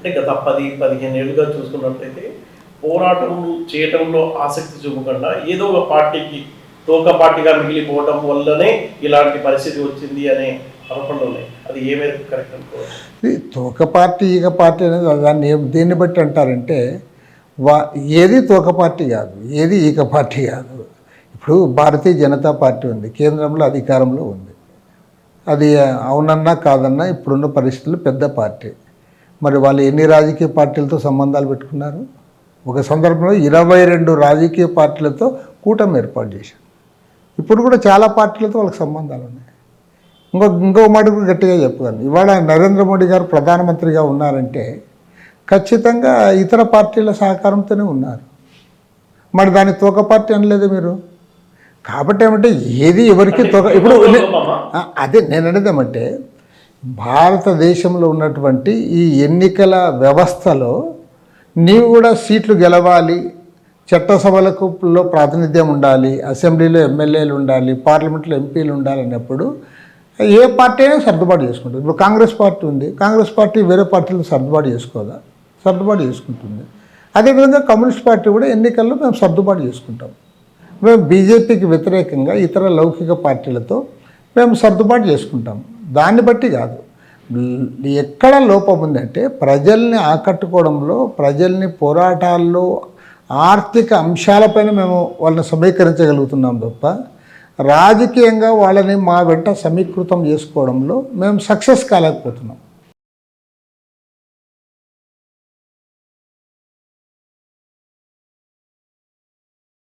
అంటే గత 10-15 ఏళ్ళుగా చూసుకున్నట్లయితే పోరాటం చేయటంలో ఆసక్తి చూపకుండా ఏదో ఒక పార్టీకి తోక పార్టీగా మిగిలిపోవటం వల్లనే ఇలాంటి పరిస్థితి వచ్చింది అనే ఆరోపణలు ఉన్నాయి. అది ఏ మేరకు కరెక్ట్ అనుకోవచ్చు? ఇది తోక పార్టీ ఈగ పార్టీ అనేది దాన్ని దేన్ని బట్టి అంటారంటే ఏది తోక పార్టీ కాదు, ఏది ఈగ పార్టీ కాదు. ఇప్పుడు భారతీయ జనతా పార్టీ ఉంది, కేంద్రంలో అధికారంలో ఉంది. అది అవునన్నా కాదన్నా ఇప్పుడున్న పరిస్థితులు పెద్ద పార్టీ. మరి వాళ్ళు ఎన్ని రాజకీయ పార్టీలతో సంబంధాలు పెట్టుకున్నారు? ఒక సందర్భంలో 22 రాజకీయ పార్టీలతో కూటమి ఏర్పాటు చేశారు. ఇప్పుడు కూడా చాలా పార్టీలతో వాళ్ళకి సంబంధాలు ఉన్నాయి. ఇంకో మాట కూడా గట్టిగా చెప్పగలను, ఇవాళ నరేంద్ర మోడీ గారు ప్రధానమంత్రిగా ఉన్నారంటే ఖచ్చితంగా ఇతర పార్టీల సహకారంతోనే ఉన్నారు. మరి దాని తోక పార్టీ అనలేదు మీరు. కాబట్టి ఏమంటే ఏది ఎవరికి తోక, ఇప్పుడు అదే నేను అనేది ఏమంటే భారతదేశంలో ఉన్నటువంటి ఈ ఎన్నికల వ్యవస్థలో నీవు కూడా సీట్లు గెలవాలి, చట్టసభలలో ప్రాతినిధ్యం ఉండాలి, అసెంబ్లీలో ఎమ్మెల్యేలు ఉండాలి, పార్లమెంట్లో ఎంపీలు ఉండాలి అన్నప్పుడు ఏ పార్టీ అయినా సర్దుబాటు చేసుకుంటుంది. ఇప్పుడు కాంగ్రెస్ పార్టీ ఉంది, కాంగ్రెస్ పార్టీ వేరే పార్టీలు సర్దుబాటు చేసుకోదా? సర్దుబాటు చేసుకుంటుంది. అదేవిధంగా కమ్యూనిస్ట్ పార్టీ కూడా ఎన్నికల్లో మేము సర్దుబాటు చేసుకుంటాం. మేము బీజేపీకి వ్యతిరేకంగా ఇతర లౌకిక పార్టీలతో మేము సర్దుబాటు చేసుకుంటాం. దాన్ని బట్టి కాదు, ఎక్కడ లోపం ఉందంటే ప్రజల్ని ఆకట్టుకోవడంలో, ప్రజల్ని పోరాటాల్లో, ఆర్థిక అంశాలపైన మేము వాళ్ళని సమీకరించగలుగుతున్నాం తప్ప రాజకీయంగా వాళ్ళని మా వెంట సమీకృతం చేసుకోవడంలో మేము సక్సెస్ కాలేకపోతున్నాం.